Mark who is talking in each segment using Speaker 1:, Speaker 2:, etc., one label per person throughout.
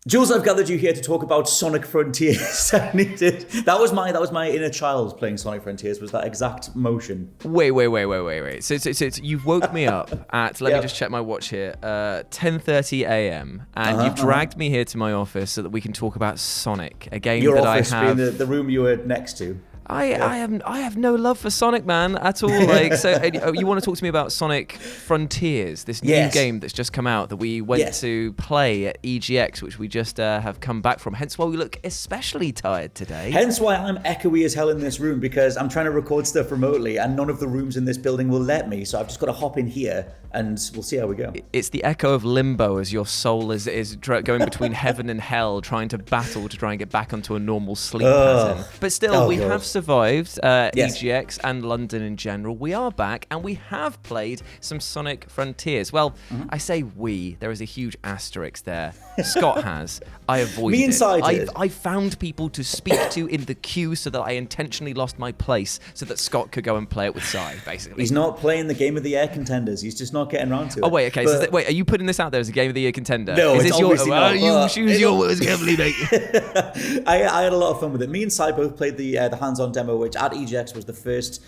Speaker 1: Jules, I've gathered you here to talk about Sonic Frontiers. That was my inner child playing Sonic Frontiers, was that exact motion.
Speaker 2: Wait. So you've woke me up at, let me just check my watch here, 10:30 a.m. And you've dragged me here to my office so that we can talk about Sonic, a game
Speaker 1: Your
Speaker 2: that
Speaker 1: office
Speaker 2: I have...
Speaker 1: being the room you were next to.
Speaker 2: I have no love for Sonic, man, at all. Like, so you want to talk to me about Sonic Frontiers, this new game that's just come out that we went to play at EGX, which we just have come back from. Hence why we look especially tired today.
Speaker 1: Hence why I'm echoey as hell in this room, because I'm trying to record stuff remotely and none of the rooms in this building will let me. So I've just got to hop in here and we'll see how we go.
Speaker 2: It's the echo of limbo as your soul is going between heaven and hell, trying to battle to try and get back onto a normal sleep pattern. But still, we have survived EGX and London in general. We are back and we have played some Sonic Frontiers. Well, I say we. There is a huge asterisk there. Scott has. I avoided
Speaker 1: Me inside
Speaker 2: it. I found people to speak to in the queue so that I intentionally lost my place so that Scott could go and play it with Si, basically.
Speaker 1: He's not playing the Game of the Year contenders. He's just not getting around to it.
Speaker 2: Oh, wait, okay. But, wait, are you putting this out there as a Game of the Year contender?
Speaker 1: No,
Speaker 2: is
Speaker 1: it's
Speaker 2: this
Speaker 1: obviously not.
Speaker 2: You choose your words carefully, mate.
Speaker 1: I had a lot of fun with it. Me and Si both played the hands-on demo, which at EGX was the first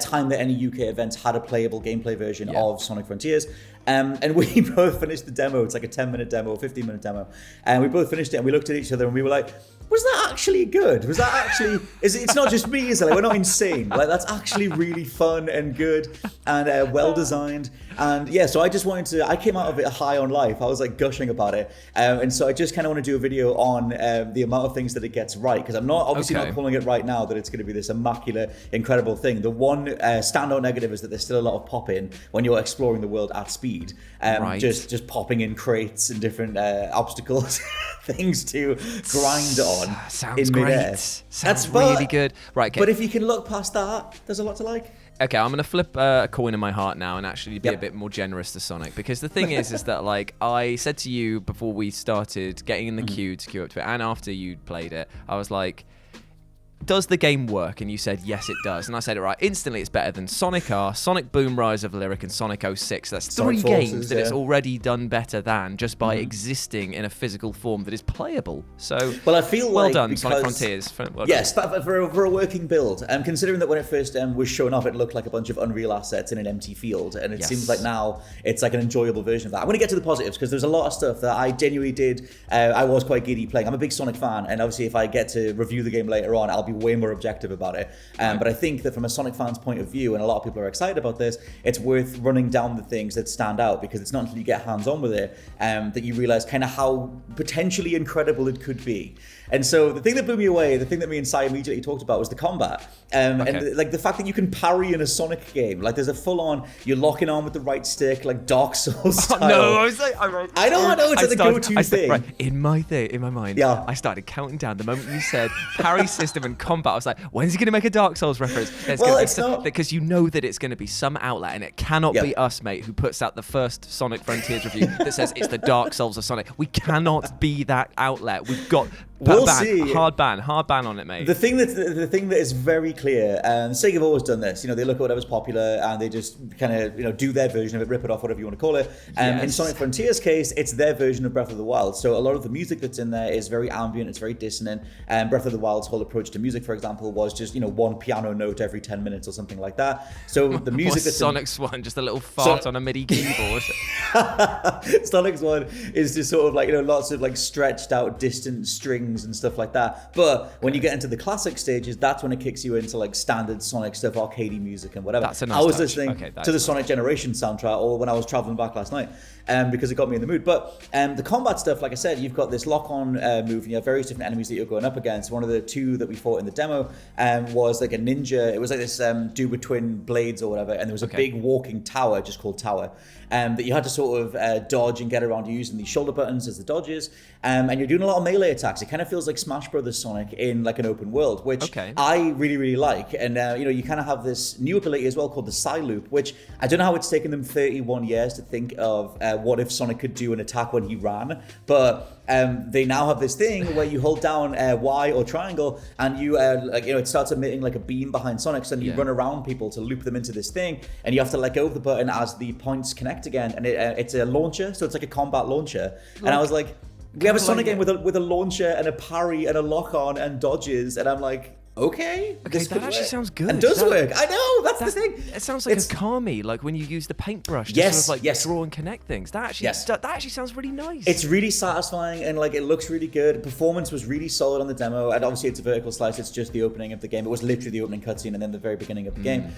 Speaker 1: time that any UK events had a playable gameplay version of Sonic Frontiers. And we both finished the demo. It's like a 10-minute demo, 15-minute demo. And we both finished it and we looked at each other and we were like, was that actually good? Was that actually... It's not just me, is it? Like, we're not insane. Like, that's actually really fun and good and well-designed. And yeah, so I just wanted to... I came out of it high on life. I was like gushing about it. And so I just kind of want to do a video on the amount of things that it gets right. Because I'm not not calling it right now that it's going to be this immaculate, incredible thing. The one standout negative is that there's still a lot of pop-in when you're exploring the world at speed. Just popping in crates and different obstacles, things to grind on.
Speaker 2: Sounds
Speaker 1: in
Speaker 2: great.
Speaker 1: Mid-air.
Speaker 2: Sounds really good. Right, okay.
Speaker 1: But if you can look past that, there's a lot to like.
Speaker 2: Okay, I'm going to flip a coin in my heart now and actually be a bit more generous to Sonic. Because the thing is that, like, I said to you before we started getting in the queue to queue up to it, and after you played it, I was like, does the game work? And you said, yes, it does. And I said, right, instantly it's better than Sonic R, Sonic Boom, Rise of Lyric, and Sonic 06. That's three games that it's already done better than just by existing in a physical form that is playable. So,
Speaker 1: well, I feel
Speaker 2: well
Speaker 1: like
Speaker 2: done,
Speaker 1: because,
Speaker 2: Sonic Frontiers.
Speaker 1: Yes, for a working build. Considering that when it first was shown off, it looked like a bunch of Unreal assets in an empty field. And it seems like now it's like an enjoyable version of that. I'm going to get to the positives because there's a lot of stuff that I genuinely did. I was quite giddy playing. I'm a big Sonic fan. And obviously, if I get to review the game later on, I'll be way more objective about it. But I think that from a Sonic fan's point of view, and a lot of people are excited about this, it's worth running down the things that stand out, because it's not until you get hands-on with it that you realize kind of how potentially incredible it could be. And so the thing that blew me away, the thing that me and Si immediately talked about, was the combat. And like the fact that you can parry in a Sonic game. Like there's a full-on, you're locking on with the right stick, like Dark Souls style.
Speaker 2: No, I was like, I
Speaker 1: know, it's like the go-to thing.
Speaker 2: Right, in my mind, I started counting down. The moment you said parry system and combat, I was like, when's he going to make a Dark Souls reference?
Speaker 1: It's not.
Speaker 2: Because you know that it's going to be some outlet, and it cannot be us, mate, who puts out the first Sonic Frontiers review that says it's the Dark Souls of Sonic. We cannot be that outlet. We've got...
Speaker 1: We'll see.
Speaker 2: Hard ban on it, mate.
Speaker 1: The thing that is very clear, and Sega have always done this. You know, they look at whatever's popular and they just kind of do their version of it, rip it off, whatever you want to call it. In Sonic Frontiers' case, it's their version of Breath of the Wild. So a lot of the music that's in there is very ambient, it's very dissonant. And Breath of the Wild's whole approach to music, for example, was just one piano note every 10 minutes or something like that. So the music that's
Speaker 2: Sonic's one, just a little fart on a MIDI keyboard.
Speaker 1: Sonic's one is just sort of like lots of like stretched out distant strings and stuff like that. But when you get into the classic stages, that's when it kicks you into like standard Sonic stuff, arcadey music and whatever.
Speaker 2: That's a nice
Speaker 1: I was
Speaker 2: touch.
Speaker 1: listening to the Sonic Generation soundtrack, or when I was traveling back last night, because it got me in the mood. But the combat stuff, like I said, you've got this lock-on move, and you have various different enemies that you're going up against. One of the two that we fought in the demo was like a ninja. It was like this dude with twin blades or whatever, and there was a big walking tower, just called Tower, that you had to sort of dodge and get around using these shoulder buttons as the dodges. And you're doing a lot of melee attacks. It kind of feels like Smash Brothers Sonic in like an open world, which I really, really like. And you kind of have this new ability as well called the Psy Loop, which I don't know how it's taken them 31 years to think of what if Sonic could do an attack when he ran, but they now have this thing where you hold down Y or triangle, and you it starts emitting like a beam behind Sonic, so then you run around people to loop them into this thing, and you have to let go of the button as the points connect again, and it's a launcher, so it's like a combat launcher. And I was like, We have a Sonic game with a launcher and a parry and a lock on and dodges, and I'm like, okay,
Speaker 2: that actually sounds good.
Speaker 1: It does work. I know, that's the thing.
Speaker 2: It sounds like Akami, like when you use the paintbrush to sort of draw and connect things. That actually sounds really nice.
Speaker 1: It's really satisfying, and like it looks really good. Performance was really solid on the demo, and obviously it's a vertical slice. It's just the opening of the game. It was literally the opening cutscene and then the very beginning of the game.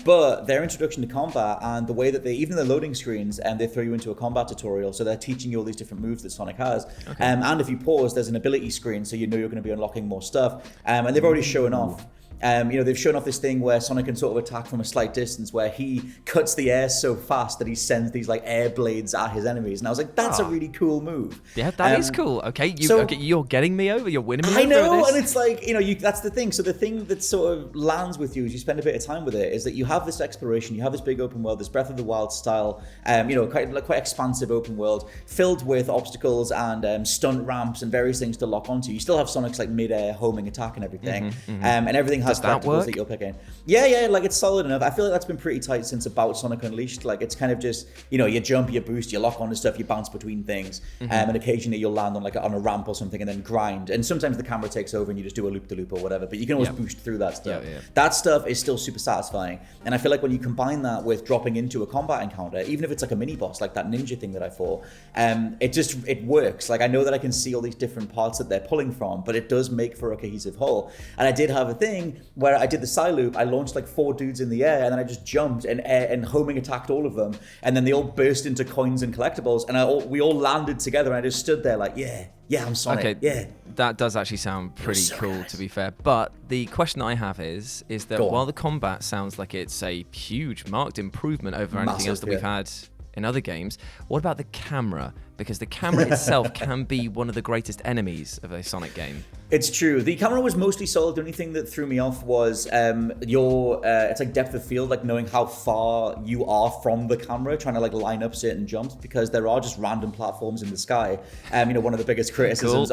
Speaker 1: But their introduction to combat and the way that even the loading screens, and they throw you into a combat tutorial, so they're teaching you all these different moves that Sonic has. And if you pause, there's an ability screen, so you know you're going to be unlocking more stuff. And they've already shown off. They've shown off this thing where Sonic can sort of attack from a slight distance, where he cuts the air so fast that he sends these like air blades at his enemies, and I was like, that's a really cool move.
Speaker 2: Yeah, that is cool. Okay, you're getting me over. You're winning me over.
Speaker 1: I know,
Speaker 2: this.
Speaker 1: And it's like that's the thing. So the thing that sort of lands with you as you spend a bit of time with it is that you have this exploration, you have this big open world, this Breath of the Wild style, quite expansive open world filled with obstacles and stunt ramps and various things to lock onto. You still have Sonic's like mid-air homing attack and everything, and everything has collectibles that you're picking. Yeah, like it's solid enough. I feel like that's been pretty tight since about Sonic Unleashed. Like it's kind of just, you jump, you boost, you lock onto stuff, you bounce between things, and occasionally you'll land on a ramp or something and then grind. And sometimes the camera takes over and you just do a loop-de-loop or whatever, but you can always boost through that stuff. That stuff is still super satisfying. And I feel like when you combine that with dropping into a combat encounter, even if it's like a mini boss, like that ninja thing that I fought, it works. Like I know that I can see all these different parts that they're pulling from, but it does make for a cohesive whole. And I did have a thing where I did the side loop. I launched like 4 dudes in the air, and then I just jumped and homing attacked all of them, and then they all burst into coins and collectibles, and we all landed together, and I just stood there like, yeah, I'm Sonic. Okay, yeah.
Speaker 2: That does actually sound pretty cool, to be fair. But the question I have is that while the combat sounds like it's a huge marked improvement over anything else that we've had in other games, what about the camera? Because the camera itself can be one of the greatest enemies of a Sonic game.
Speaker 1: It's true. The camera was mostly solid. The only thing that threw me off was it's like depth of field, like knowing how far you are from the camera, trying to like line up certain jumps, because there are just random platforms in the sky. One of the biggest criticisms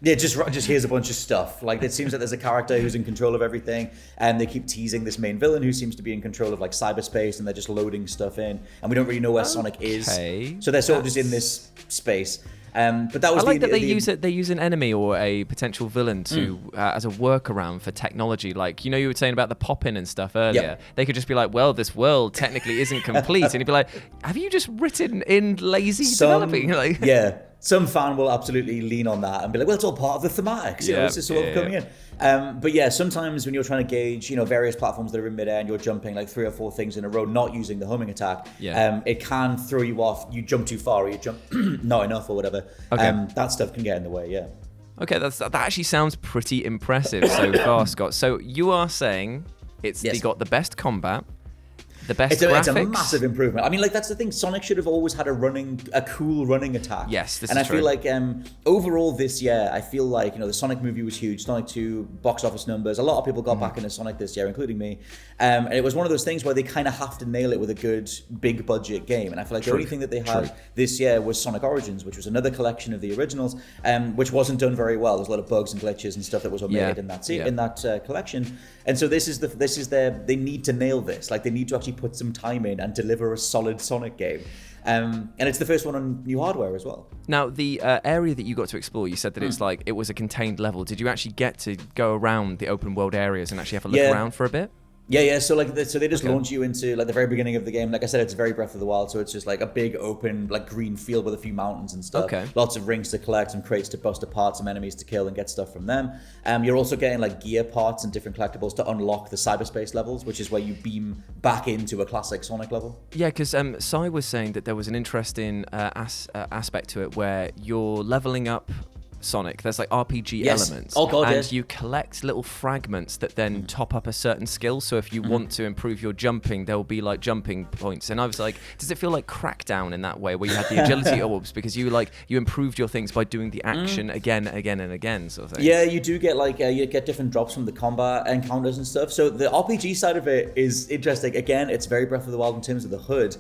Speaker 1: just here's a bunch of stuff. Like it seems that there's a character who's in control of everything, and they keep teasing this main villain who seems to be in control of like cyberspace, and they're just loading stuff in, and we don't really know where Sonic is. So they're sort of just in this space. But that was
Speaker 2: they use an enemy or a potential villain to as a workaround for technology. Like, you were saying about the pop-in and stuff earlier. Yep. They could just be like, well, this world technically isn't complete. And you'd be like, have you just written in lazy developing? Like,
Speaker 1: yeah. Some fan will absolutely lean on that and be like, well, it's all part of the thematics. It's just sort of coming in. But yeah, sometimes when you're trying to gauge, various platforms that are in midair and you're jumping like 3 or 4 things in a row, not using the homing attack, it can throw you off. You jump too far, or you jump not enough, or whatever. That stuff can get in the way. Yeah.
Speaker 2: Okay, that actually sounds pretty impressive so far, Scott. So you are saying they got the best combat, the best graphics. It's a massive
Speaker 1: improvement. I mean, like, that's the thing. Sonic should have always had a cool running attack.
Speaker 2: Yes, this
Speaker 1: is true.
Speaker 2: And
Speaker 1: I feel like overall this year, I feel like, the Sonic movie was huge. Sonic 2 box office numbers. A lot of people got back into Sonic this year, including me. And it was one of those things where they kind of have to nail it with a good, big budget game. And I feel like the only thing that they had this year was Sonic Origins, which was another collection of the originals, which wasn't done very well. There's a lot of bugs and glitches and stuff that was omitted in that collection. And so they need to nail this. Like, they need to actually put some time in and deliver a solid Sonic game. And it's the first one on new hardware as well.
Speaker 2: Now, the area that you got to explore, you said that it's like, it was a contained level. Did you actually get to go around the open world areas and actually have a look around for a bit?
Speaker 1: Yeah. So they just launch you into like the very beginning of the game. Like I said, it's very Breath of the Wild, so it's just like a big open like green field with a few mountains and stuff.
Speaker 2: Okay.
Speaker 1: Lots of rings to collect, some crates to bust apart, some enemies to kill and get stuff from them. You're also getting like gear parts and different collectibles to unlock the cyberspace levels, which is where you beam back into a classic Sonic level.
Speaker 2: Yeah, because Sai was saying that there was an interesting aspect to it where you're leveling up Sonic. There's like RPG elements.
Speaker 1: Oh god,
Speaker 2: and you collect little fragments that then top up a certain skill. So if you want to improve your jumping, there will be like jumping points. And I was like, does it feel like Crackdown in that way, where you had the agility orbs because you improved your things by doing the action again and again, sort of thing?
Speaker 1: Yeah, you do get like you get different drops from the combat encounters and stuff. So the RPG side of it is interesting. Again, it's very Breath of the Wild in terms of the HUD.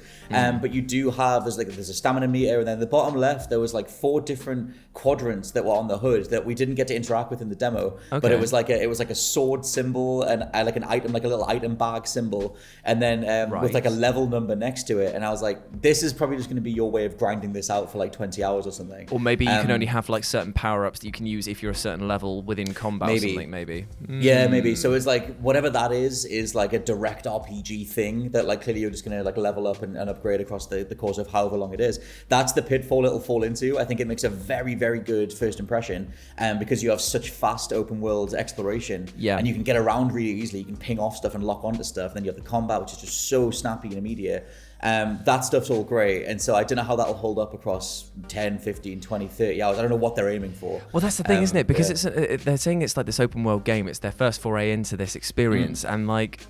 Speaker 1: But you do have there's a stamina meter, and then the bottom left there was like 4 different quadrants that were on the hood that we didn't get to interact with in the demo.
Speaker 2: Okay.
Speaker 1: But it was like a sword symbol and like an item, like a little item bag symbol, and then with like a level number next to it. And I was like, this is probably just going to be your way of grinding this out for like 20 hours or something.
Speaker 2: Or maybe you can only have like certain power-ups that you can use if you're a certain level within combat or something, maybe.
Speaker 1: Yeah, maybe. So it's like whatever that is like a direct RPG thing that like clearly you're just going to like level up and upgrade across the course of however long it is. That's the pitfall it'll fall into. I think it makes a very, very good first impression because you have such fast open world exploration and you can get around really easily. You can ping off stuff and lock onto stuff. And then you have the combat, which is just so snappy and immediate. That stuff's all great. And so I don't know how that'll hold up across 10, 15, 20, 30 hours. I don't know what they're aiming for.
Speaker 2: Well, that's the thing, isn't it? Because they're saying it's like this open world game. It's their first foray into this experience. And like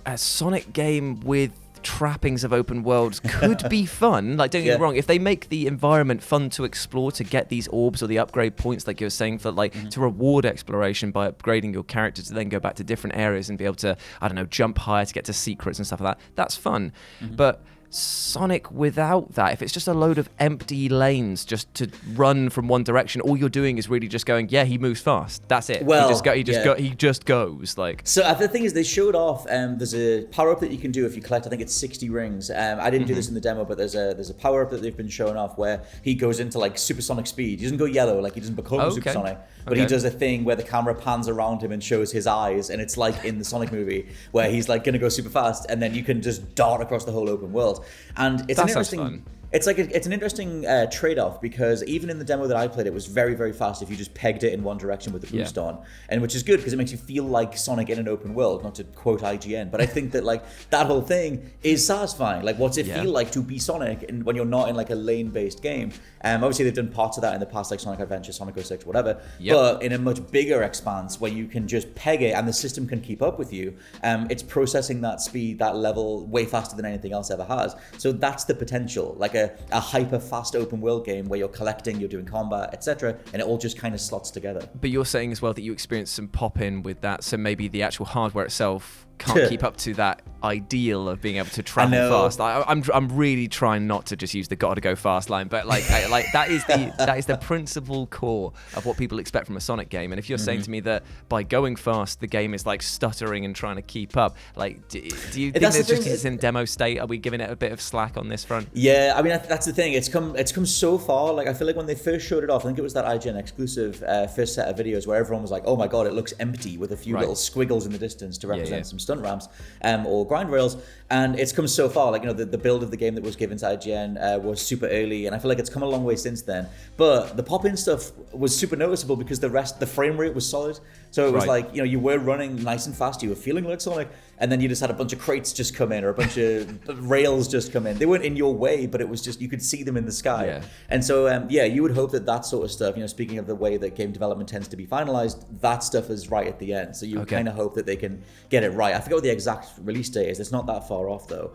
Speaker 2: a Sonic game with trappings of open worlds could be fun. Like, don't get me wrong, if they make the environment fun to explore, to get these orbs or the upgrade points, like you were saying, for like to reward exploration by upgrading your character to then go back to different areas and be able to, I don't know, jump higher to get to secrets and stuff like that, that's fun. But Sonic without that, if it's just a load of empty lanes just to run from one direction, all you're doing is really just going, he moves fast, that's it.
Speaker 1: Well,
Speaker 2: he just goes like.
Speaker 1: So the thing is, they showed off there's a power up that you can do if you collect, I think it's 60 rings. I didn't do this in the demo, but there's a power up that they've been showing off where he goes into like supersonic speed. He doesn't go yellow, like he doesn't become supersonic, but he does a thing where the camera pans around him and shows his eyes, and it's like in the Sonic movie where he's like gonna go super fast, and then you can just dart across the whole open world. And it's an interesting. It's an interesting trade-off, because even in the demo that I played, it was very, very fast if you just pegged it in one direction with the boost on, and which is good because it makes you feel like Sonic in an open world, not to quote IGN, but I think that like that whole thing is satisfying. Like, what's it feel like to be Sonic and when you're not in like a lane-based game? Obviously they've done parts of that in the past, like Sonic Adventure, Sonic 06, whatever, but in a much bigger expanse where you can just peg it and the system can keep up with you. It's processing that speed, that level way faster than anything else ever has. So that's the potential, like a hyper fast open world game where you're collecting, you're doing combat, etc., and it all just kind of slots together.
Speaker 2: But you're saying as well that you experienced some pop-in with that, so maybe the actual hardware itself can't keep up to that ideal of being able to travel fast. I'm really trying not to just use the gotta go fast line, but like that is the principal core of what people expect from a Sonic game. And if you're saying to me that by going fast the game is like stuttering and trying to keep up, like do you think it's just because it's in demo state? Are we giving it a bit of slack on this front?
Speaker 1: Yeah, I mean that's the thing. It's come so far. Like I feel like when they first showed it off, I think it was that IGN exclusive first set of videos where everyone was like, "Oh my god, it looks empty," with a few little squiggles in the distance to represent some stunt ramps or grind rails. And it's come so far. Like, the build of the game that was given to IGN was super early, and I feel like it's come a long way since then. But the pop-in stuff was super noticeable because the frame rate was solid. So it was like, you were running nice and fast, you were feeling like Sonic, and then you just had a bunch of crates just come in or a bunch of rails just come in. They weren't in your way, but it was just, you could see them in the sky. Yeah. And so, you would hope that sort of stuff, speaking of the way that game development tends to be finalized, that stuff is right at the end. So you kind of hope that they can get it right. I forget what the exact release date is. It's not that far off though.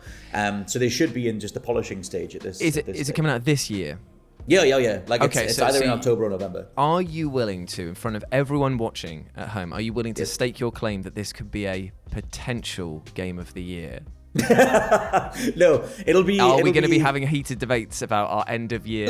Speaker 1: So they should be in just the polishing stage at this.
Speaker 2: Is it coming out this year?
Speaker 1: Yeah. Like it's either in October or November.
Speaker 2: Are you willing to, in front of everyone watching at home, are you willing to stake your claim that this could be a potential game of the year?
Speaker 1: No, it'll be.
Speaker 2: Are we going to be having heated debates about our end of year,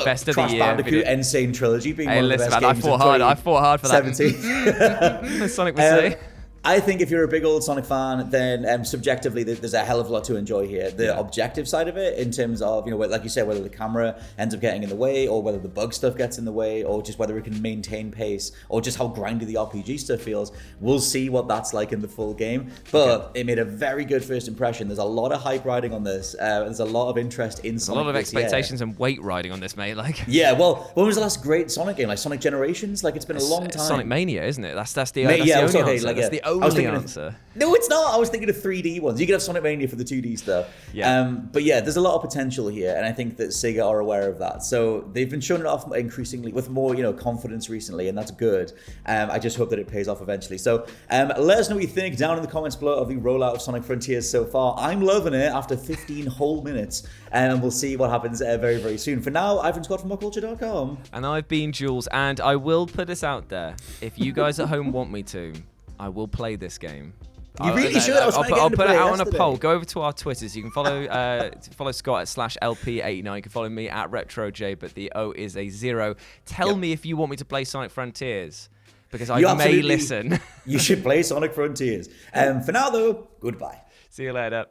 Speaker 2: best of the year?
Speaker 1: Bandicoot Insane Trilogy being one of the best games.
Speaker 2: I fought hard for that. Sonic would say.
Speaker 1: I think if you're a big old Sonic fan, then subjectively there's a hell of a lot to enjoy here. The objective side of it, in terms of, like you said, whether the camera ends up getting in the way, or whether the bug stuff gets in the way, or just whether it can maintain pace, or just how grindy the RPG stuff feels, we'll see what that's like in the full game. But it made a very good first impression. There's a lot of hype riding on this. There's a lot of interest in Sonic.
Speaker 2: A lot of expectations and weight riding on this, mate. Like,
Speaker 1: yeah, well, when was the last great Sonic game? Like Sonic Generations? Like, it's been a long time.
Speaker 2: Sonic Mania, isn't it? That's the only answer. That's the only answer.
Speaker 1: No, it's not. I was thinking of 3D ones. You could have Sonic Mania for the 2D stuff. Yeah. But yeah, there's a lot of potential here, and I think that Sega are aware of that. So they've been showing it off increasingly with more, confidence recently, and that's good. I just hope that it pays off eventually. So let us know what you think down in the comments below of the rollout of Sonic Frontiers so far. I'm loving it after 15 whole minutes, and we'll see what happens very, very soon. For now, I've been Scott from WhatCulture.com.
Speaker 2: And I've been Jules, and I will put this out there. If you guys at home want me to, I will play this game.
Speaker 1: You really should. I'll
Speaker 2: put it out on a poll. Go over to our Twitters. You can follow Scott at /LP89. You can follow me at RetroJ, but the O is a 0. Tell me if you want me to play Sonic Frontiers, because I may listen.
Speaker 1: You should play Sonic Frontiers. For now, though, goodbye.
Speaker 2: See you later.